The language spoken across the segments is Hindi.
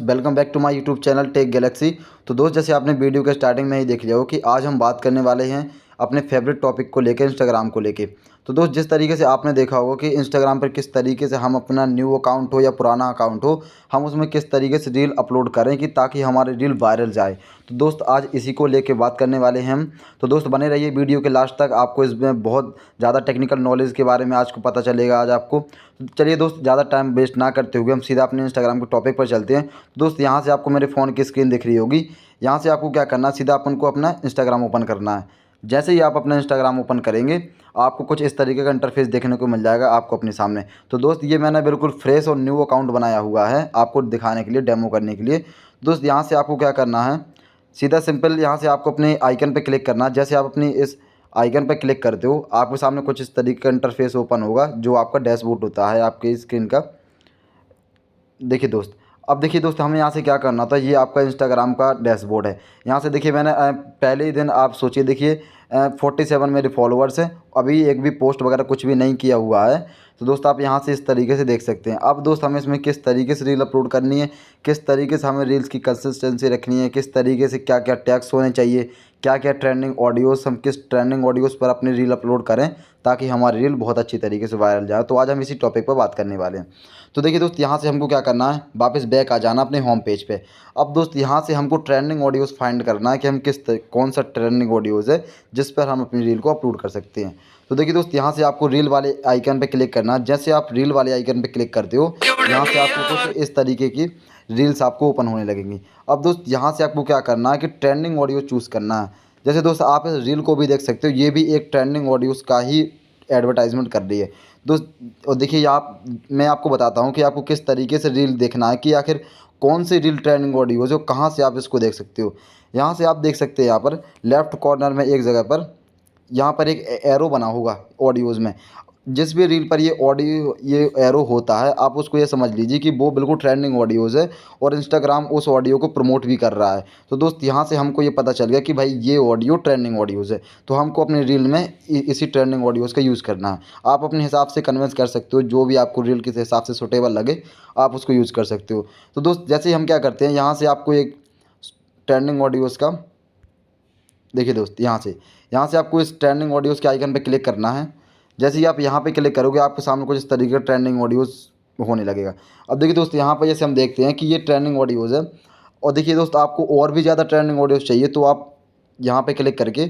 Welcome back to my YouTube channel tech galaxy. तो दोस्त, जैसे आपने वीडियो के स्टार्टिंग में ही देख लिया हो कि आज हम बात करने वाले हैं अपने फेवरेट टॉपिक को लेकर, इंस्टाग्राम को लेके। तो दोस्त, जिस तरीके से आपने देखा होगा कि इंस्टाग्राम पर किस तरीके से हम अपना न्यू अकाउंट हो या पुराना अकाउंट हो, हम उसमें किस तरीके से रील अपलोड करें कि ताकि हमारी रील वायरल जाए। तो दोस्त, आज इसी को लेके बात करने वाले हैं हम। तो दोस्त, बने रहिए वीडियो के लास्ट तक, आपको इसमें बहुत ज़्यादा टेक्निकल नॉलेज के बारे में आज को पता चलेगा आज आपको। तो चलिए दोस्त, ज़्यादा टाइम वेस्ट ना करते हुए हम सीधा अपने इंस्टाग्राम के टॉपिक पर चलते हैं। दोस्त, यहाँ से आपको मेरे फ़ोन की स्क्रीन दिख रही होगी। यहाँ से आपको क्या करना है, सीधा अपन को अपना इंस्टाग्राम ओपन करना है। जैसे ही आप अपना इंस्टाग्राम ओपन करेंगे, आपको कुछ इस तरीके का इंटरफेस देखने को मिल जाएगा आपको अपने सामने। तो दोस्त, ये मैंने बिल्कुल फ्रेश और न्यू अकाउंट बनाया हुआ है आपको दिखाने के लिए, डेमो करने के लिए। दोस्त, यहाँ से आपको क्या करना है, सीधा सिंपल यहाँ से आपको अपने आइकन पे क्लिक करना है। जैसे आप अपनी इस आइकन पे क्लिक करते हो, आपके सामने कुछ इस तरीके का इंटरफेस ओपन होगा, जो आपका डैशबोर्ड होता है आपकी स्क्रीन का। देखिए दोस्त, अब देखिए दोस्त, हमें यहाँ से क्या करना था, ये आपका इंस्टाग्राम का डैशबोर्ड है। यहाँ से देखिए, मैंने पहले ही दिन आप सोचिए, देखिए 47 मेरे फॉलोअर्स हैं, अभी एक भी पोस्ट वगैरह कुछ भी नहीं किया हुआ है। तो दोस्त, आप यहाँ से इस तरीके से देख सकते हैं। अब दोस्त, हमें इसमें किस तरीके से रील अपलोड करनी है, किस तरीके से हमें रील्स की कंसिस्टेंसी रखनी है, किस तरीके से क्या क्या टैग्स होने चाहिए, क्या क्या ट्रेंडिंग ऑडियोज़, हम किस ट्रेंडिंग ऑडियोज़ पर अपनी रील अपलोड करें ताकि हमारी रील बहुत अच्छी तरीके से वायरल जाए। तो आज हम इसी टॉपिक पर बात करने वाले हैं। तो देखिए दोस्त, यहाँ से हमको क्या करना है, वापस बैक आ जाना अपने होम पेज पे। अब दोस्त, यहाँ से हमको ट्रेंडिंग ऑडियोज़ फाइंड करना है कि हम कौन सा ट्रेंडिंग ऑडियोज़ है जिस पर हम अपनी रील को अपलोड कर सकते हैं। तो देखिए दोस्त, यहाँ से आपको रील वाले आइकन पे क्लिक करना है। जैसे आप रील वाले आइकन पे क्लिक करते हो, यहाँ से आपको कुछ इस तरीके की रील्स आपको ओपन होने लगेंगी। अब दोस्त, यहाँ से आपको क्या करना है कि ट्रेंडिंग ऑडियो चूज़ करना है। जैसे दोस्त, आप इस रील को भी देख सकते हो, ये भी एक ट्रेंडिंग ऑडियोज़ का ही एडवर्टाइजमेंट कर रही है दोस्त। और देखिए, मैं आपको बताता हूँ कि आपको किस तरीके से रील देखना है, कि आखिर कौन सी रील ट्रेंडिंग ऑडियोज़ है, कहाँ से आप इसको देख सकते हो। यहाँ से आप देख सकते हैं, यहाँ पर लेफ़्ट कॉर्नर में एक जगह पर यहाँ पर एक एरो बना होगा ऑडियोज़ में। जिस भी रील पर ये ऑडियो, ये एरो होता है, आप उसको ये समझ लीजिए कि वो बिल्कुल ट्रेंडिंग ऑडियोज़ है और इंस्टाग्राम उस ऑडियो को प्रमोट भी कर रहा है। तो दोस्त, यहाँ से हमको ये पता चल गया कि भाई ये ऑडियो ट्रेंडिंग ऑडियोज़ है, तो हमको अपनी रील में इसी ट्रेंडिंग ऑडियोज़ का यूज़ करना है। आप अपने हिसाब से कन्विंस कर सकते हो, जो भी आपको रील किस हिसाब से सूटेबल लगे आप उसको यूज़ कर सकते हो। तो दोस्त, जैसे ही हम क्या करते हैं, यहाँ से आपको एक ट्रेंडिंग ऑडियोज़ का, देखिए दोस्त, यहाँ से आपको इस ट्रेंडिंग ऑडियोज़ के आइकन पे क्लिक करना है। जैसे ही आप यहाँ पे क्लिक करोगे, आपके सामने कुछ इस तरीके का ट्रेंडिंग ऑडियोज़ होने लगेगा। अब देखिए दोस्त, यहाँ पर जैसे हम देखते हैं कि ये ट्रेंडिंग ऑडियोज़ है। और देखिए दोस्त, आपको और भी ज़्यादा ट्रेंडिंग ऑडियोज़ चाहिए तो आप यहाँ पे क्लिक करके,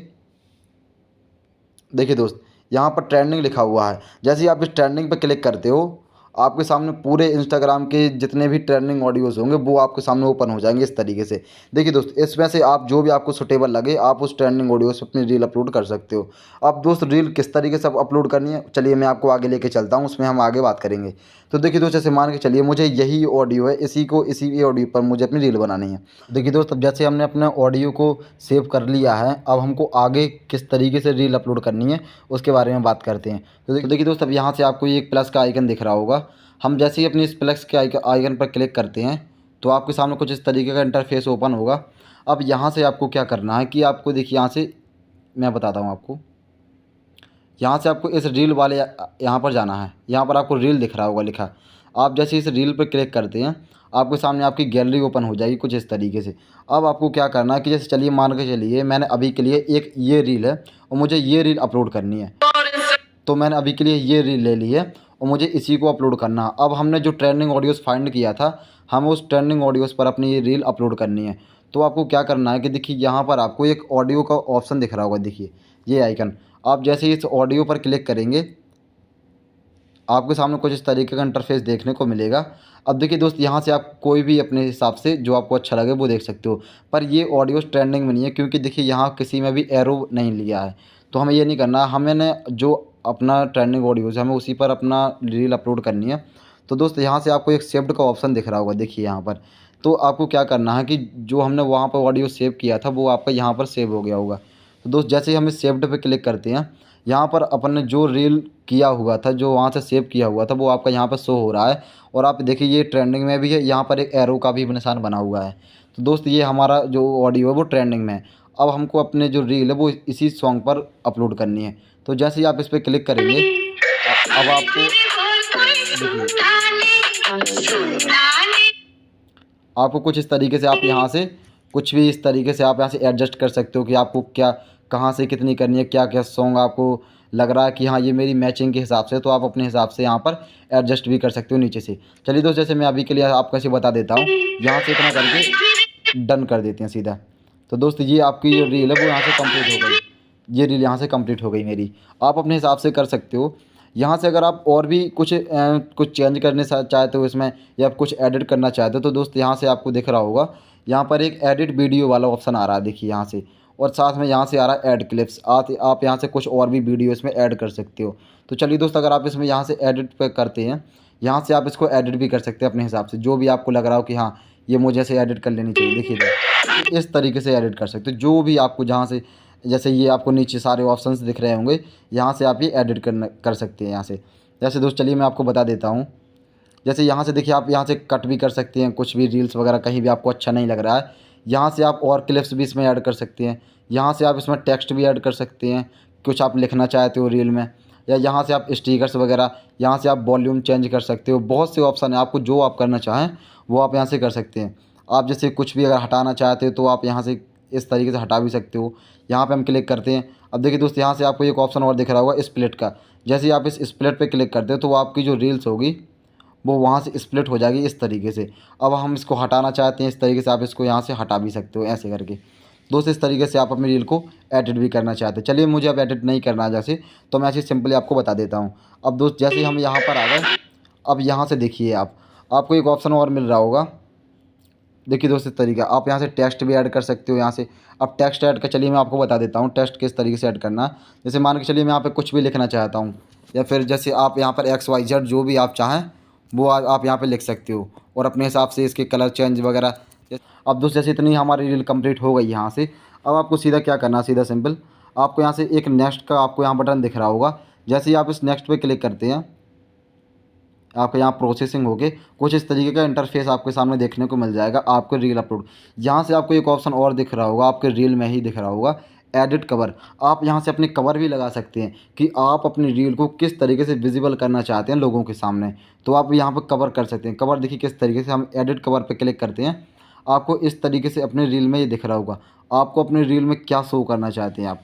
देखिए दोस्त, यहाँ पर ट्रेंडिंग लिखा हुआ है। जैसे ही आप इस ट्रेंडिंग पे क्लिक करते हो, आपके सामने पूरे इंस्टाग्राम के जितने भी ट्रेंडिंग ऑडियोज़ होंगे वो आपके सामने ओपन हो जाएंगे इस तरीके से। देखिए दोस्त, इसमें से आप जो भी आपको सूटेबल लगे आप उस ट्रेंडिंग ऑडियो से अपनी रील अपलोड कर सकते हो। अब दोस्त, रील किस तरीके से अपलोड करनी है, चलिए मैं आपको आगे लेके चलता हूँ, उसमें हम आगे बात करेंगे। तो देखिए दोस्त, जैसे मान के चलिए मुझे यही ऑडियो है, इसी ऑडियो पर मुझे अपनी रील बनानी है। देखिए दोस्त, अब जैसे हमने अपने ऑडियो को सेव कर लिया है, अब हमको आगे किस तरीके से रील अपलोड करनी है उसके बारे में बात करते हैं। तो देखिए दोस्त, अब यहाँ से आपको ये एक प्लस का आइकन दिख रहा होगा। हम जैसे ही अपनी इस प्लस के आइकन पर क्लिक करते हैं तो आपके सामने कुछ इस तरीके का इंटरफेस ओपन होगा। अब यहाँ से आपको क्या करना है कि आपको, देखिए यहाँ से मैं बताता हूँ आपको, यहाँ से आपको इस रील वाले यहाँ पर जाना है। यहाँ पर आपको रील दिख रहा होगा लिखा। आप जैसे इस रील पर क्लिक करते हैं, आपके सामने आपकी गैलरी ओपन हो जाएगी कुछ इस तरीके से। अब आपको क्या करना है कि जैसे चलिए मान के चलिए मैंने अभी के लिए एक ये रील है और मुझे ये रील अपलोड करनी है, तो मैंने अभी के लिए ये रील ले ली है और मुझे इसी को अपलोड करना है। अब हमने जो ट्रेंडिंग ऑडियोज़ फाइंड किया था, हमें उस ट्रेंडिंग ऑडियोज़ पर अपनी ये रील अपलोड करनी है। तो आपको क्या करना है कि देखिए यहाँ पर आपको एक ऑडियो का ऑप्शन दिख रहा होगा, देखिए ये आइकन। आप जैसे ही इस ऑडियो पर क्लिक करेंगे, आपके सामने कुछ इस तरीके का इंटरफेस देखने को मिलेगा। अब देखिए दोस्त, यहाँ से आप कोई भी अपने हिसाब से जो आपको अच्छा लगे वो देख सकते हो, पर ये ऑडियोज़ ट्रेंडिंग में नहीं है क्योंकि देखिए यहाँ किसी में भी एरो नहीं लिया है। तो हमें ये नहीं करना, हमें जो अपना ट्रेंडिंग ऑडियोज़ है हमें उसी पर अपना रील अपलोड करनी है। तो दोस्त, यहाँ से आपको एक सेव्ड का ऑप्शन दिख रहा होगा, देखिए यहाँ पर। तो आपको क्या करना है कि जो हमने वहाँ पर ऑडियो सेव किया था वो आपका यहाँ पर सेव हो गया होगा। तो दोस्त, जैसे ही हम इस सेव्ड पे क्लिक करते हैं, यहाँ पर अपन ने जो रील किया हुआ था, जो वहाँ से सेव किया हुआ था, वो आपका यहाँ पर शो हो रहा है। और आप देखिए ये ट्रेंडिंग में भी है, यहाँ पर एक एरो का भी निशान बना हुआ है। तो दोस्त, ये हमारा जो ऑडियो है वो ट्रेंडिंग में है। अब हमको अपने जो रील है वो इसी सॉन्ग पर अपलोड करनी है। तो जैसे ही आप इस पर क्लिक करेंगे, अब आपको देखिए, आपको कुछ इस तरीके से आप यहाँ से कुछ भी इस तरीके से आप यहाँ से एडजस्ट कर सकते हो कि आपको क्या कहाँ से कितनी करनी है, क्या क्या सॉन्ग आपको लग रहा है कि हाँ ये मेरी मैचिंग के हिसाब से, तो आप अपने हिसाब से यहाँ पर एडजस्ट भी कर सकते हो नीचे से। चलिए दोस्त, जैसे मैं अभी के लिए आपको ऐसे बता देता हूँ, यहाँ से इतना करके डन कर देते हैं सीधा। तो दोस्त ये आपकी जो रील है वो यहाँ से कंप्लीट हो गई, ये रील यहाँ से कंप्लीट हो गई मेरी। आप अपने हिसाब से कर सकते हो। यहाँ से अगर आप और भी कुछ चेंज करने चाहते हो इसमें, या आप कुछ एडिट करना चाहते हो, तो दोस्त यहाँ से आपको दिख रहा होगा, यहाँ पर एक एडिट वीडियो वाला ऑप्शन आ रहा है, देखिए यहाँ से। और साथ में यहाँ से आ रहा है ऐड क्लिप्स। आप यहाँ से कुछ और भी वीडियो इसमें ऐड कर सकते हो। तो चलिए दोस्त, अगर आप इसमें यहाँ से एडिट पे करते हैं, यहाँ से आप इसको एडिट भी कर सकते हैं अपने हिसाब से, जो भी आपको लग रहा हो कि हाँ ये मुझे ऐसे एडिट कर लेनी चाहिए। देखिए दोस्त, इस तरीके से एडिट कर सकते हो जो भी आपको, जहाँ से जैसे ये आपको नीचे सारे ऑप्शंस दिख रहे होंगे, यहाँ से आप ये एडिट कर सकते हैं यहाँ से। जैसे दोस्त चलिए मैं आपको बता देता हूँ। जैसे यहाँ से देखिए, आप यहाँ से कट भी कर सकते हैं, कुछ भी रील्स वगैरह कहीं भी आपको अच्छा नहीं लग रहा है, यहाँ से आप और क्लिप्स भी इसमें ऐड कर सकते हैं। यहाँ से आप इसमें टेक्स्ट भी ऐड कर सकते हैं, कुछ आप लिखना चाहते हो रील में, या यहाँ से आप स्टिकर्स वगैरह, यहाँ से आप वॉल्यूम चेंज कर सकते हो। बहुत से ऑप्शन है, आपको जो आप करना चाहें वो आप यहाँ से कर सकते हैं। आप जैसे कुछ भी अगर हटाना चाहते हो तो आप यहाँ से इस तरीके से हटा भी सकते हो। यहाँ पे हम क्लिक करते हैं। अब देखिए दोस्त, यहाँ से आपको एक ऑप्शन और दिख रहा होगा स्प्लिट का। जैसे ही आप इस स्प्लिट पे क्लिक करते हो तो वो आपकी जो रील्स होगी वो वहाँ से स्प्लिट हो जाएगी इस तरीके से। अब हम इसको हटाना चाहते हैं, इस तरीके से आप इसको यहाँ से हटा भी सकते हो ऐसे करके। दोस्त इस तरीके से आप अपनी रील को एडिट भी करना चाहते हैं। चलिए मुझे अब एडिट नहीं करना है जैसे, तो मैं ऐसे सिंपली आपको बता देता हूँ। अब दोस्त जैसे ही हम यहाँ पर आ गए, अब यहाँ से देखिए आपको एक ऑप्शन और मिल रहा होगा। देखिए दोस्त इस तरीका, आप यहाँ से टेक्स्ट भी ऐड कर सकते हो यहाँ से। अब टेक्स्ट ऐड का चलिए मैं आपको बता देता हूँ टेक्स्ट किस तरीके से ऐड करना है। जैसे मान के चलिए मैं यहाँ पे कुछ भी लिखना चाहता हूँ, या फिर जैसे आप यहाँ पर XYZ जो भी आप चाहें वो आप यहाँ पे लिख सकते हो, और अपने हिसाब से इसके कलर चेंज वगैरह। अब दोस्त जैसे इतनी हमारी रील कंप्लीट हो गई यहाँ से, अब आपको सीधा क्या करना है, सीधा सिंपल आपको यहाँ से एक नेक्स्ट का आपको यहाँ बटन दिख रहा होगा। जैसे ही आप इस नेक्स्ट पे क्लिक करते हैं, आपके यहाँ प्रोसेसिंग होके कुछ इस तरीके का इंटरफेस आपके सामने देखने को मिल जाएगा। आपके रील अपलोड, यहाँ से आपको एक ऑप्शन और दिख रहा होगा, आपके रील में ही दिख रहा होगा एडिट कवर। आप यहाँ से अपने कवर भी लगा सकते हैं कि आप अपनी रील को किस तरीके से विजिबल करना चाहते हैं लोगों के सामने, तो आप यहाँ पर कवर कर सकते हैं। कवर देखिए किस तरीके से, हम एडिट कवर पर क्लिक करते हैं, आपको इस तरीके से अपनी रील में ये दिख रहा होगा आपको अपनी रील में क्या शो करना चाहते हैं। आप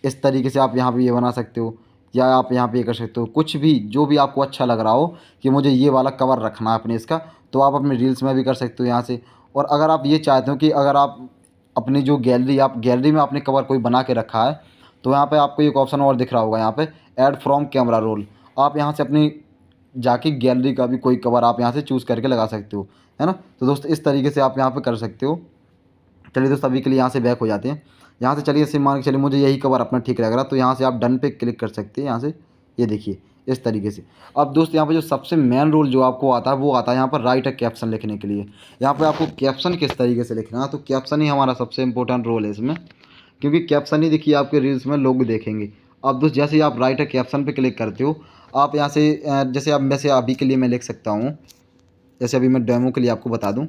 इस तरीके से आप यहाँ पर ये बना सकते हो, या आप यहाँ पे ये कर सकते हो, कुछ भी जो भी आपको अच्छा लग रहा हो कि मुझे ये वाला कवर रखना है अपने इसका, तो आप अपनी रील्स में भी कर सकते हो यहाँ से। और अगर आप ये चाहते हो कि अगर आप अपनी जो गैलरी, आप गैलरी में आपने कवर कोई बना के रखा है, तो यहाँ पे आपको एक ऑप्शन और दिख रहा होगा, यहाँ पे ऐड फ्रॉम कैमरा रोल। आप यहाँ से अपनी जाके गैलरी का भी कोई कवर आप यहाँ से चूज़ करके लगा सकते हो, है ना। तो दोस्त इस तरीके से आप यहाँ पर कर सकते हो। चलिए दोस्त अभी के लिए यहाँ से बैक हो जाते हैं। यहाँ से चलिए ऐसे मान के चलिए मुझे यही कवर अपना ठीक लग रहा, तो यहाँ से आप डन पे क्लिक कर सकते हैं यहाँ से, ये देखिए इस तरीके से। अब दोस्त यहाँ पे जो सबसे मेन रोल जो आपको आता है वो आता है यहाँ पर राइट अ कैप्शन लिखने के लिए। यहाँ पे आपको कैप्शन किस तरीके से लिखना है, तो कैप्शन ही हमारा सबसे इंपॉर्टेंट रोल है इसमें, क्योंकि कैप्शन ही देखिए आपके रील्स में लोग देखेंगे। अब दोस्त जैसे ही आप राइट अ कैप्शन पर क्लिक करते हो, आप यहाँ से जैसे अब वैसे अभी के लिए मैं लिख सकता हूँ, जैसे अभी मैं डेमो के लिए आपको बता दूँ,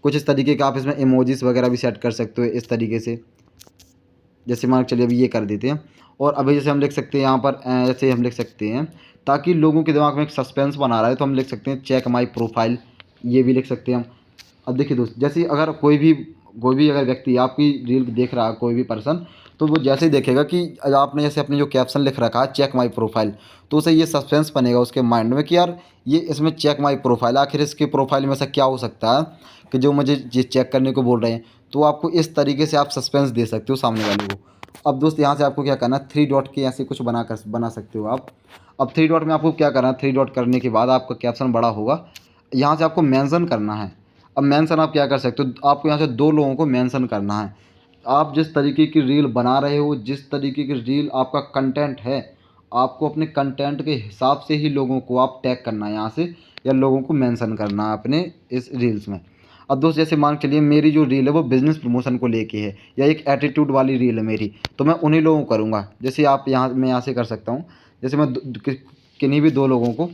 कुछ इस तरीके का आप इसमें इमोजीज वगैरह भी सेट कर सकते हो इस तरीके से। जैसे मान चलिए अभी ये कर देते हैं, और अभी जैसे हम लिख सकते हैं यहाँ पर जैसे हम लिख सकते हैं, ताकि लोगों के दिमाग में एक सस्पेंस बना रहा है, तो हम लिख सकते हैं चेक माई प्रोफाइल, ये भी लिख सकते हैं हम। अब देखिए दोस्त, जैसे अगर कोई भी अगर व्यक्ति आपकी रील देख रहा है, कोई भी पर्सन, तो वो जैसे ही देखेगा कि आपने जैसे अपने जो कैप्शन लिख रखा है चेक माई प्रोफाइल, तो उसे ये सस्पेंस बनेगा उसके माइंड में कि यार ये इसमें चेक माई प्रोफाइल, आखिर इसके प्रोफाइल में ऐसा क्या हो सकता है कि जो मुझे ये चेक करने को बोल रहे हैं। तो आपको इस तरीके से आप सस्पेंस दे सकते हो सामने वाले को। अब दोस्त यहाँ से आपको क्या करना है, 3 डॉट के ऐसे कुछ बना सकते हो आप। अब 3 डॉट में आपको क्या करना है, 3 डॉट करने के बाद आपका कैप्शन बड़ा होगा, यहाँ से आपको मेंशन करना है। अब मेंशन आप क्या कर सकते हो, आपको यहाँ से 2 लोगों को मेंशन करना है। आप जिस तरीके की रील बना रहे हो, जिस तरीके की रील आपका कंटेंट है, आपको अपने कंटेंट के हिसाब से ही लोगों को आप टैग करना है यहाँ से, या लोगों को मेंशन करना है अपने इस रील्स में। अब दोस्त जैसे मान के चलिए मेरी जो रील है वो बिज़नेस प्रमोशन को लेके है, या एक एटीट्यूड वाली रील है मेरी, तो मैं उन्हीं लोगों को करूँगा। जैसे आप यहाँ, मैं यहाँ से कर सकता हूँ, जैसे मैं किन्हीं भी 2 लोगों को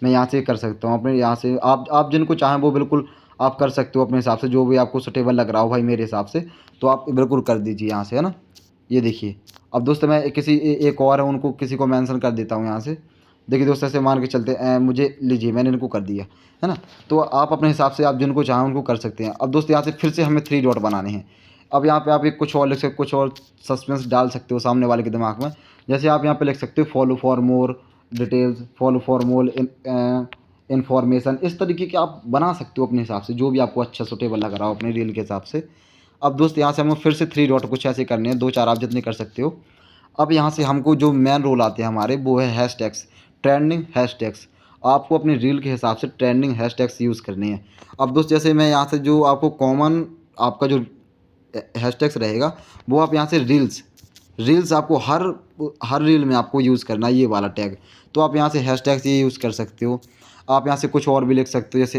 मैं यहाँ से कर सकता हूँ अपने यहाँ से। आप जिनको चाहें वो बिल्कुल आप कर सकते हो अपने हिसाब से, जो भी आपको सूटेबल लग रहा हो भाई मेरे हिसाब से, तो आप बिल्कुल कर दीजिए यहाँ से, है ना। ये देखिए अब दोस्त मैं एक और है उनको किसी को मेंशन कर देता हूँ यहाँ से। देखिए दोस्त ऐसे मान के चलते मुझे लीजिए मैंने इनको कर दिया, है ना। तो आप अपने हिसाब से आप जिनको चाहें उनको कर सकते हैं। अब दोस्त यहाँ से फिर से हमें 3 डॉट बनाने हैं। अब यहाँ पे आप एक कुछ और लिख सकते, कुछ और सस्पेंस डाल सकते हो सामने वाले के दिमाग में। जैसे आप यहाँ पे लिख सकते हो follow for more details, follow for more information, इस तरीके के आप बना सकते हो अपने हिसाब से, जो भी आपको अच्छा सूटेबल लग रहा हो अपने रील के हिसाब से। अब दोस्त यहाँ से हमें फिर से 3 डॉट कुछ ऐसे करने हैं, 2-4 आप जितने कर सकते हो। अब यहाँ से हमको जो मेन रोल आते हैं हमारे, वो है हैशटैग्स, ट्रेंडिंग हैशटैग्स। आपको अपनी रील के हिसाब से ट्रेंडिंग हैशटैग्स यूज़ करने हैं। अब दोस्त जैसे मैं यहाँ से जो आपको कॉमन आपका जो हैशटैग्स रहेगा, वो आप यहाँ से रील्स, रील्स आपको हर रील में आपको यूज़ करना है ये वाला टैग। तो आप यहाँ से हैशटैग्स ये यूज़ कर सकते हो। आप यहाँ से कुछ और भी लिख सकते हो, जैसे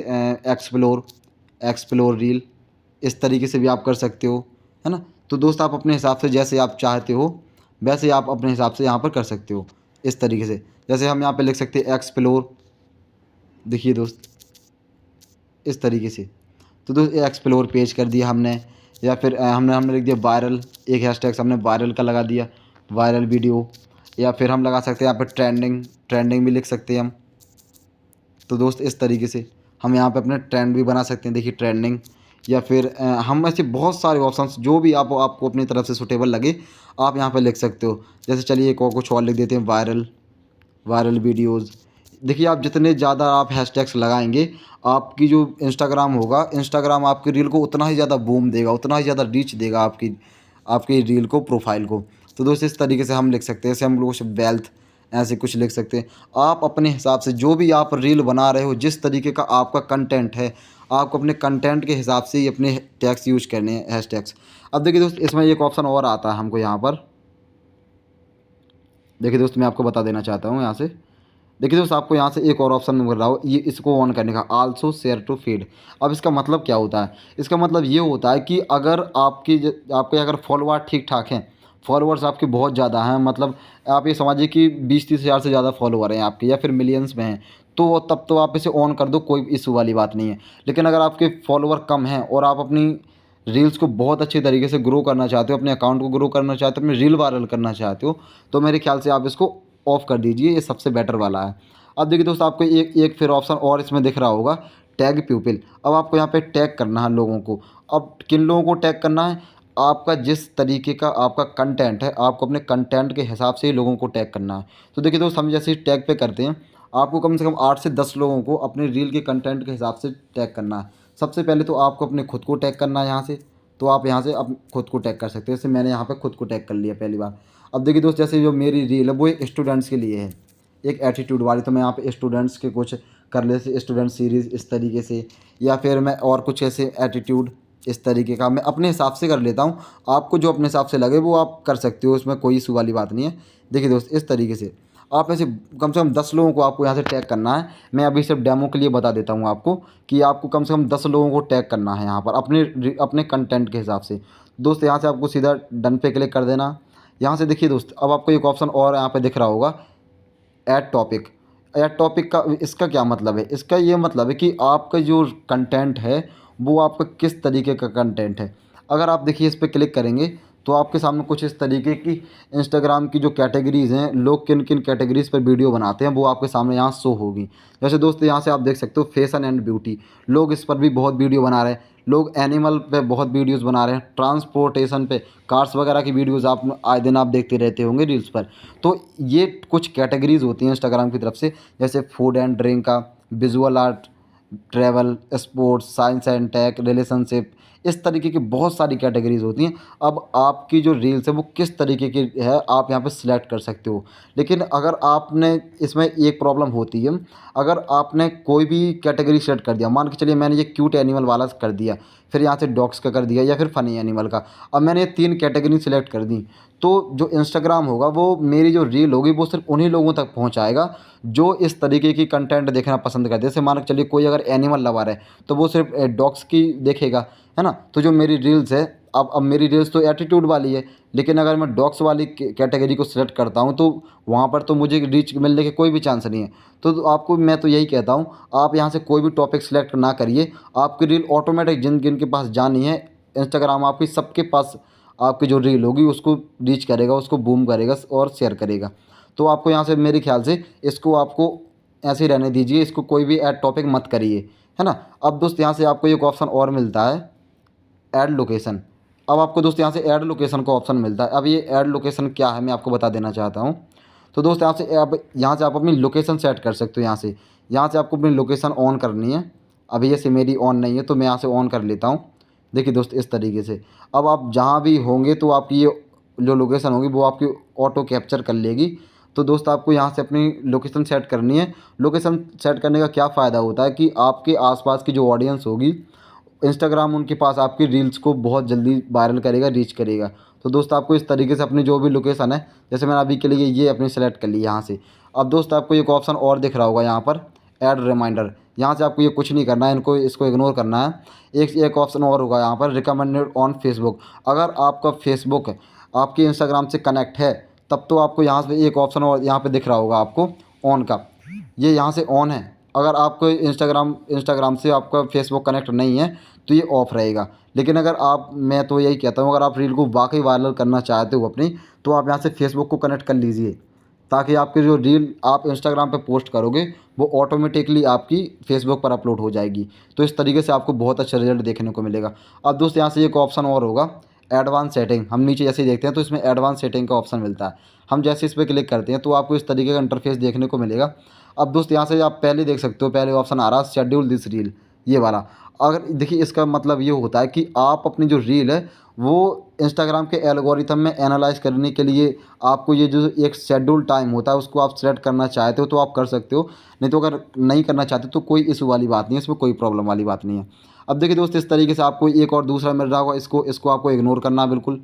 एक्सप्लोर रील, इस तरीके से भी आप कर सकते हो, है ना। तो दोस्त आप अपने हिसाब से जैसे आप चाहते हो वैसे आप अपने हिसाब से यहाँ पर कर सकते हो इस तरीके से। जैसे हम यहाँ पे लिख सकते हैं एक्सप्लोर, देखिए दोस्त इस तरीके से। तो दोस्त एक्सप्लोर पेज कर दिया हमने। या फिर हमने लिख दिया वायरल, एक हैशटैग हमने वायरल का लगा दिया, वायरल वीडियो। या फिर हम लगा सकते हैं यहाँ पर ट्रेंडिंग, ट्रेंडिंग भी लिख सकते हैं हम। तो दोस्त इस तरीके से हम यहाँ पे अपने ट्रेंड भी बना सकते हैं, देखिए ट्रेंडिंग। या फिर हम ऐसे बहुत सारे ऑप्शंस जो भी आपको अपनी तरफ से सूटेबल लगे आप यहाँ पे लिख सकते हो। जैसे चलिए एक और कुछ और लिख देते हैं, वायरल, वायरल वीडियोज़। देखिए आप जितने ज़्यादा आप हैशटैग्स लगाएंगे, आपकी जो इंस्टाग्राम होगा, इंस्टाग्राम आपकी रील को उतना ही ज़्यादा बूम देगा, उतना ही ज़्यादा रीच देगा आपकी आपकी रील को, प्रोफाइल को। तो दोस्त इस तरीके से हम लिख सकते हैं। जैसे हम लोग कुछ वेल्थ ऐसे कुछ लिख सकते हैं। आप अपने हिसाब से जो भी आप रील बना रहे हो, जिस तरीके का आपका कंटेंट है, आपको अपने कंटेंट के हिसाब से ही अपने टैग्स यूज करने हैं, हैशटैग्स। अब देखिए दोस्त इसमें एक ऑप्शन और आता है हमको यहाँ पर। देखिए दोस्त मैं आपको बता देना चाहता हूँ यहाँ से। देखिए दोस्त आपको यहाँ से एक और ऑप्शन मिल रहा हो, ये इसको ऑन करने का, आल्सो शेयर टू फीड। अब इसका मतलब क्या होता है? इसका मतलब ये होता है कि अगर आपके अगर फॉलोअर ठीक ठाक हैं, फॉलोअर्स आपके बहुत ज़्यादा हैं, मतलब आप ये समझिए कि 20-30 हज़ार से ज़्यादा फॉलोअर हैं आपके, या फिर मिलियंस में हैं, तो तब तो आप इसे ऑन कर दो, कोई इशू वाली बात नहीं है। लेकिन अगर आपके फॉलोअर कम हैं और आप अपनी रील्स को बहुत अच्छे तरीके से ग्रो करना चाहते हो, अपने अकाउंट को ग्रो करना चाहते हो, अपनी रील वायरल करना चाहते हो, तो मेरे ख्याल से आप इसको ऑफ़ कर दीजिए, ये सबसे बेटर वाला है। अब देखिए दोस्त आपको एक फिर ऑप्शन और इसमें दिख रहा होगा, टैग पीपल। अब आपको यहाँ पे टैग करना है लोगों को। अब किन लोगों को टैग करना है? आपका जिस तरीके का आपका कंटेंट है, आपको अपने कंटेंट के हिसाब से ही लोगों को टैग करना है। तो देखिए दोस्त हम जैसे टैग पे करते हैं, आपको कम से कम 8 से 10 लोगों को अपने रील के कंटेंट के हिसाब से टैग करना है। सबसे पहले तो आपको अपने खुद को टैग करना है यहाँ से। तो आप यहाँ से अब खुद को टैग कर सकते हैं। जैसे मैंने यहाँ पे खुद को टैग कर लिया पहली बार। अब देखिए दोस्त जैसे जो मेरी रील है वो एक स्टूडेंट्स के लिए है, एक एटीट्यूड वाली, तो मैं यहाँ पे स्टूडेंट्स के कुछ कर ले, स्टूडेंट सीरीज़ इस तरीके से, या फिर मैं और कुछ ऐसे एटीट्यूड इस तरीके का मैं अपने हिसाब से कर लेता हूँ। आपको जो अपने हिसाब से लगे वो आप कर सकते हो, इसमें कोई इशू वाली बात नहीं है। देखिए दोस्त इस तरीके से आप ऐसे कम से कम 10 लोगों को आपको यहाँ से टैग करना है। मैं अभी सिर्फ डेमो के लिए बता देता हूँ आपको कि आपको कम से कम 10 लोगों को टैग करना है यहाँ पर अपने कंटेंट के हिसाब से। दोस्त यहाँ से आपको सीधा डन पे क्लिक कर देना। यहाँ से देखिए दोस्त अब आपको एक ऑप्शन और यहाँ पे दिख रहा होगा, ऐड टॉपिक। ऐड टॉपिक का इसका क्या मतलब है? इसका ये मतलब है कि आपका जो कंटेंट है वो आपका किस तरीके का कंटेंट है। अगर आप देखिए इस पर क्लिक करेंगे तो आपके सामने कुछ इस तरीके की इंस्टाग्राम की जो कैटेगरीज़ हैं, लोग किन किन कैटेगरीज़ पर वीडियो बनाते हैं, वो आपके सामने यहाँ शो होगी। जैसे दोस्तों यहाँ से आप देख सकते हो फैशन एंड ब्यूटी, लोग इस पर भी बहुत वीडियो बना रहे हैं। लोग एनिमल पे बहुत वीडियोस बना रहे हैं, ट्रांसपोर्टेशन पे, कार्स वगैरह की वीडियोस आप आए दिन आप देखते रहते होंगे रील्स पर। तो ये कुछ कैटेगरीज़ होती हैं इंस्टाग्राम की तरफ से, जैसे फूड एंड ड्रिंक का, visual art, travel, sports, science and tech, relationship, इस तरीके की बहुत सारी कैटेगरीज़ होती हैं। अब आपकी जो रील्स है वो किस तरीके की है आप यहाँ पे सिलेक्ट कर सकते हो। लेकिन अगर आपने इसमें एक प्रॉब्लम होती है, अगर आपने कोई भी कैटेगरी सेलेक्ट कर दिया, मान के चलिए मैंने ये क्यूट एनिमल वाला कर दिया, फिर यहाँ से डॉग्स का कर दिया, या फिर फ़नी एनिमल का, अब मैंने ये 3 कैटेगरी सेलेक्ट कर दी, तो जो इंस्टाग्राम होगा वो मेरी जो रील होगी वो सिर्फ उन्हीं लोगों तक पहुँचाएगा जो इस तरीके की कंटेंट देखना पसंद करते हैं। जैसे मान के चलिए कोई अगर एनिमल लवर है तो वो सिर्फ डॉग्स की देखेगा, है ना। तो जो मेरी रील्स है, अब मेरी रील्स तो एटीट्यूड वाली है, लेकिन अगर मैं डॉग्स वाली कैटेगरी को सिलेक्ट करता हूँ तो वहाँ पर तो मुझे रीच मिलने के कोई भी चांस नहीं है। तो आपको मैं तो यही कहता हूँ, आप यहाँ से कोई भी टॉपिक सिलेक्ट ना करिए, आपकी रील ऑटोमेटिक जिन जिनके पास जानी है, इंस्टाग्राम आपकी सबके पास आपकी जो रील होगी उसको रीच करेगा, उसको बूम करेगा और शेयर करेगा। तो आपको यहाँ से मेरे ख्याल से इसको आपको ऐसे ही रहने दीजिए, इसको कोई भी ऐड टॉपिक मत करिए, है ना। अब दोस्त यहाँ से आपको एक ऑप्शन और मिलता है, ऐड लोकेशन। अब आपको दोस्त यहाँ से ऐड लोकेशन का ऑप्शन मिलता है। अब ये ऐड लोकेशन क्या है मैं आपको बता देना चाहता हूँ। तो दोस्त यहाँ से आप अपनी लोकेशन सेट कर सकते हो। यहाँ से आपको अपनी लोकेशन ऑन करनी है। अभी जैसे मेरी ऑन नहीं है तो मैं यहाँ से ऑन कर लेता हूँ। देखिए दोस्त इस तरीके से अब आप जहाँ भी होंगे तो आपकी ये जो लोकेशन होगी वो आपकी ऑटो कैप्चर कर लेगी। तो दोस्त आपको यहाँ से अपनी लोकेशन सेट करनी है। लोकेशन सेट करने का क्या फ़ायदा होता है कि आपके आसपास की जो ऑडियंस होगी, इंस्टाग्राम उनके पास आपकी रील्स को बहुत जल्दी वायरल करेगा, रीच करेगा। तो दोस्त आपको इस तरीके से अपनी जो भी लोकेशन है, जैसे मैंने अभी के लिए ये अपनी सेलेक्ट कर ली यहाँ से। अब दोस्त आपको एक ऑप्शन और दिख रहा होगा यहाँ पर, ऐड रिमाइंडर। यहाँ से आपको ये कुछ नहीं करना है, इसको इग्नोर करना है। एक ऑप्शन और होगा यहाँ पर, रिकमेंडेड ऑन फेसबुक। अगर आपका फेसबुक आपके इंस्टाग्राम से कनेक्ट है तब तो आपको यहाँ से एक ऑप्शन और यहाँ पे दिख रहा होगा आपको ऑन का, ये यहाँ से ऑन है। अगर आपको इंस्टाग्राम से आपका फेसबुक कनेक्ट नहीं है तो ये ऑफ़ रहेगा। लेकिन अगर मैं तो यही कहता हूँ, अगर आप रील को वाकई वायरल करना चाहते हो अपनी, तो आप यहाँ से फेसबुक को कनेक्ट कर लीजिए, ताकि आपकी जो रील आप इंस्टाग्राम पे पोस्ट करोगे वो ऑटोमेटिकली आपकी फेसबुक पर अपलोड हो जाएगी। तो इस तरीके से आपको बहुत अच्छा रिजल्ट देखने को मिलेगा। अब दोस्त यहाँ से एक ऑप्शन और होगा, एडवांस सेटिंग। हम नीचे जैसे ही देखते हैं तो इसमें एडवांस सेटिंग का ऑप्शन मिलता है। हम जैसे इस पर क्लिक करते हैं तो आपको इस तरीके का इंटरफेस देखने को मिलेगा। अब दोस्त यहाँ से आप पहले देख सकते हो, पहले ऑप्शन आ रहा है शेड्यूल दिस रील, ये वाला। अगर देखिए इसका मतलब ये होता है कि आप अपनी जो रील है वो इंस्टाग्राम के एल्गोरिथम में एनालाइज करने के लिए आपको ये जो एक शेड्यूल टाइम होता है उसको आप सेलेक्ट करना चाहते हो तो आप कर सकते हो। नहीं तो अगर नहीं करना चाहते तो कोई इशू वाली बात नहीं है, इसमें कोई प्रॉब्लम वाली बात नहीं है। अब देखिए दोस्त इस तरीके से आपको एक और दूसरा मिल रहा होगा, इसको आपको इग्नोर करना है बिल्कुल।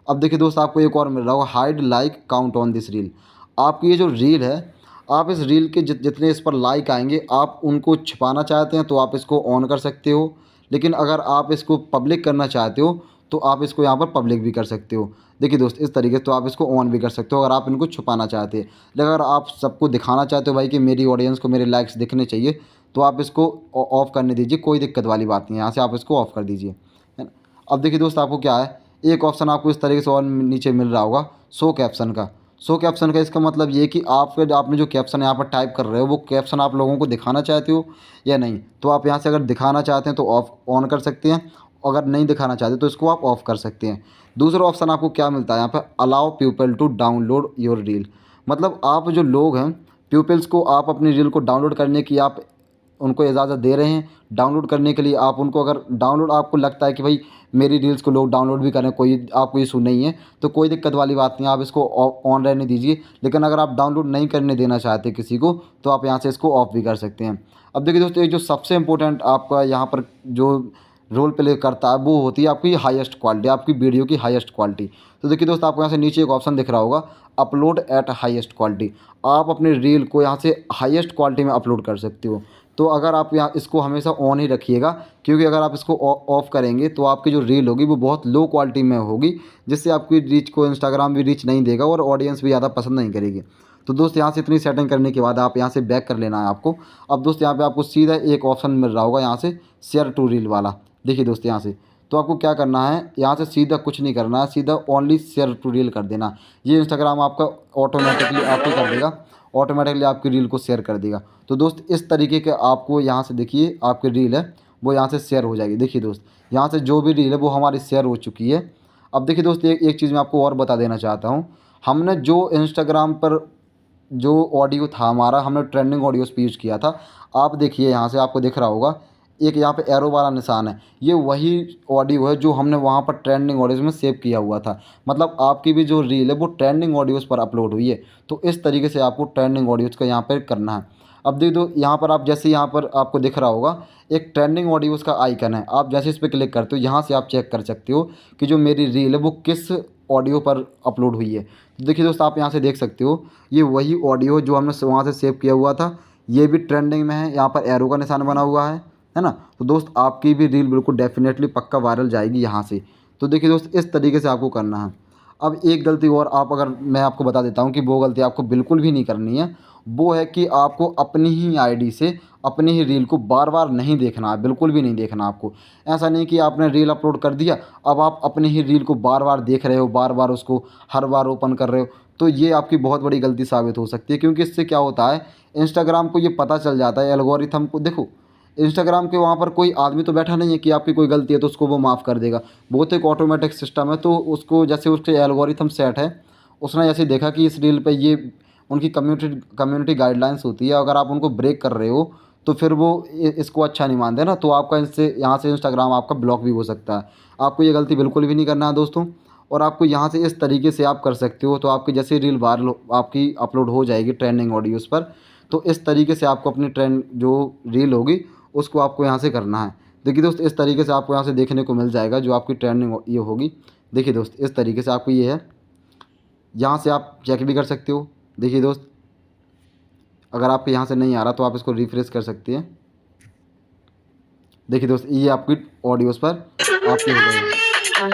अब देखिए दोस्त आपको एक और मिल रहा होगा, hide like count on this reel. आपकी ये जो रील है, आप इस रील के जितने इस पर लाइक आएंगे आप उनको छिपाना चाहते हैं तो आप इसको ऑन कर सकते हो। लेकिन अगर आप इसको पब्लिक करना चाहते हो तो आप इसको यहाँ पर पब्लिक भी कर सकते हो। देखिए दोस्त इस तरीके से तो आप इसको ऑन भी कर सकते हो अगर आप इनको छुपाना चाहते हैं। लेकिन अगर आप सबको दिखाना चाहते हो भाई कि मेरी ऑडियंस को मेरे लाइक्स दिखने चाहिए, तो आप इसको ऑफ़ करने दीजिए, कोई दिक्कत वाली बात नहीं है। यहाँ से आप इसको ऑफ़ कर दीजिए, है ना। अब देखिए दोस्त आपको क्या है, एक ऑप्शन आपको इस तरीके से और नीचे मिल रहा होगा, शो कैप्शन का। शो कैप्शन का इसका मतलब ये कि आपने जो कैप्शन यहाँ पर टाइप कर रहे हो वो कैप्शन आप लोगों को दिखाना चाहते हो या नहीं। तो आप यहाँ से अगर दिखाना चाहते हैं तो ऑन कर सकते हैं, अगर नहीं दिखाना चाहते तो इसको आप ऑफ़ कर सकते हैं। दूसरा ऑप्शन आपको क्या मिलता है यहाँ पर, allow people to download your reel. मतलब आप जो लोग हैं, पीपल्स को आप अपनी रील को डाउनलोड करने की आप उनको इजाज़त दे रहे हैं। डाउनलोड करने के लिए आप उनको, अगर डाउनलोड आपको लगता है कि भाई मेरी रील्स को लोग डाउनलोड भी करें, कोई आपको इशू नहीं है, तो कोई दिक्कत वाली बात नहीं है, आप इसको ऑन रहने दीजिए। लेकिन अगर आप डाउनलोड नहीं करने देना चाहते किसी को तो आप यहाँ से इसको ऑफ़ भी कर सकते हैं। अब देखिए दोस्तों, एक जो सबसे इम्पोर्टेंट आपका यहाँ पर जो रोल प्ले करता है वो होती है आपकी हाईएस्ट क्वालिटी, आपकी वीडियो की हाईएस्ट क्वालिटी। तो देखिए दोस्त आपको यहाँ से नीचे एक ऑप्शन दिख रहा होगा, अपलोड एट हाईएस्ट क्वालिटी। आप अपनी रील को यहाँ से हाईएस्ट क्वालिटी में अपलोड कर सकते हो। तो अगर आप यहाँ इसको हमेशा ऑन ही रखिएगा, क्योंकि अगर आप इसको ऑफ़ करेंगे तो आपकी जो रील होगी वो बहुत लो क्वालिटी में होगी, जिससे आपकी रीच को इंस्टाग्राम भी रीच नहीं देगा और ऑडियंस भी ज़्यादा पसंद नहीं करेगी। तो दोस्त यहाँ से इतनी सेटिंग करने के बाद आप यहाँ से बैक कर लेना है आपको। अब दोस्त यहाँ पे आपको सीधा एक ऑप्शन मिल रहा होगा यहाँ से, शेयर टू रील वाला। देखिए दोस्त यहाँ से तो आपको क्या करना है, यहाँ से सीधा कुछ नहीं करना है, सीधा ओनली शेयर टू रील कर देना। ये इंस्टाग्राम आपका ऑटोमेटिकली आपको कर देगा, ऑटोमेटिकली आपकी रील को शेयर कर देगा। तो दोस्त इस तरीके के आपको यहाँ से देखिए आपकी रील है वो यहाँ से शेयर हो जाएगी। देखिए दोस्त यहाँ से जो भी रील है वो हमारी शेयर हो चुकी है। अब देखिए दोस्त एक चीज़ मैं आपको और बता देना चाहता हूँ, हमने जो इंस्टाग्राम पर जो ऑडियो था हमारा, हमने ट्रेंडिंग ऑडियोज़ पे यूज़ किया था। आप देखिए यहाँ से आपको दिख रहा होगा एक यहाँ पे एरो वाला निशान है, ये वही ऑडियो है जो हमने वहाँ पर ट्रेंडिंग ऑडियोज़ में सेव किया हुआ था। मतलब आपकी भी जो रील है वो ट्रेंडिंग ऑडियोज़ पर अपलोड हुई है। तो इस तरीके से आपको ट्रेंडिंग ऑडियोज़ का यहाँ पर करना है। अब देख दो यहाँ पर, आप जैसे यहाँ पर आपको दिख रहा होगा एक ट्रेंडिंग ऑडियोज़ का आइकन है, आप जैसे इस पर क्लिक करते हो यहाँ से आप चेक कर सकते हो कि जो मेरी रील है वो किस ऑडियो पर अपलोड हुई है। तो देखिए दोस्त आप यहाँ से देख सकते हो ये वही ऑडियो जो हमने वहाँ से सेव किया हुआ था, ये भी ट्रेंडिंग में है, यहाँ पर एरो का निशान बना हुआ है ना। तो दोस्त आपकी भी रील बिल्कुल डेफिनेटली पक्का वायरल जाएगी यहाँ से। तो देखिए दोस्त इस तरीके से आपको करना है। अब एक गलती और अगर मैं आपको बता देता हूँ कि वो गलती आपको बिल्कुल भी नहीं करनी है, वो है कि आपको अपनी ही आईडी से अपनी ही रील को बार बार नहीं देखना है, बिल्कुल भी नहीं देखना आपको। ऐसा नहीं कि आपने रील अपलोड कर दिया, अब आप अपनी ही रील को बार बार देख रहे हो, बार बार उसको हर बार ओपन कर रहे हो, तो ये आपकी बहुत बड़ी गलती साबित हो सकती है, क्योंकि इससे क्या होता है, इंस्टाग्राम को ये पता चल जाता है, एल्गोरिथम को। देखो, इंस्टाग्राम के वहाँ पर कोई आदमी तो बैठा नहीं है कि आपकी कोई गलती है तो उसको वो माफ़ कर देगा। वो तो एक ऑटोमेटिक सिस्टम है, तो उसको जैसे उसके एल्गोरिथम सेट है, उसने जैसे देखा कि इस रील पे ये उनकी कम्युनिटी गाइडलाइंस होती है, अगर आप उनको ब्रेक कर रहे हो तो फिर वो इसको अच्छा नहीं मानते ना, तो आपका इनसे यहाँ से इंस्टाग्राम आपका ब्लॉक भी हो सकता है। आपको ये गलती बिल्कुल भी नहीं करना है दोस्तों। और आपको यहाँ से इस तरीके से आप कर सकते हो, तो आपकी जैसे रील वायरल आपकी अपलोड हो जाएगी ट्रेंडिंग ऑडियोज़ पर, तो इस तरीके से आपको अपनी ट्रेंड जो रील होगी उसको आपको यहाँ से करना है। देखिए दोस्त, इस तरीके से आपको यहाँ से देखने को मिल जाएगा जो आपकी ट्रेंडिंग ये होगी। देखिए दोस्त, इस तरीके से आपको ये है, यहाँ से आप चेक भी कर सकते हो। देखिए दोस्त, अगर आपके यहाँ से नहीं आ रहा तो आप इसको रिफ्रेश कर सकते हैं। देखिए दोस्त, ये आपकी ऑडियोज़ पर आपके हो गए,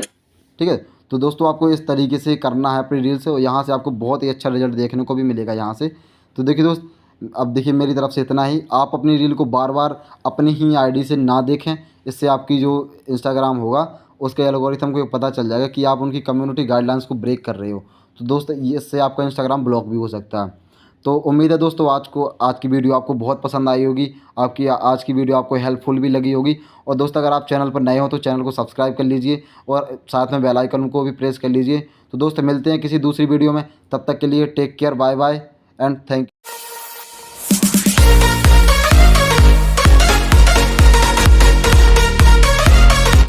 ठीक है। तो दोस्तों, आपको इस तरीके से करना है अपनी रील से, और यहाँ से आपको बहुत ही अच्छा रिजल्ट देखने को भी मिलेगा यहाँ से। तो देखिए दोस्त, अब देखिए मेरी तरफ से इतना ही। आप अपनी रील को बार बार अपनी ही आईडी से ना देखें, इससे आपकी जो इंस्टाग्राम होगा उसके एल्गोरिथम को ये पता चल जाएगा कि आप उनकी कम्युनिटी गाइडलाइंस को ब्रेक कर रहे हो। तो दोस्त, ये इससे आपका इंस्टाग्राम ब्लॉक भी हो सकता है। तो उम्मीद है दोस्तों, आज की वीडियो आपको बहुत पसंद आई होगी, आपकी आज की वीडियो आपको हेल्पफुल भी लगी होगी। और दोस्तों, अगर आप चैनल पर नए हो तो चैनल को सब्सक्राइब कर लीजिए और साथ में बेल आइकन को भी प्रेस कर लीजिए। तो दोस्तों, मिलते हैं किसी दूसरी वीडियो में, तब तक के लिए take care, bye bye and thank you.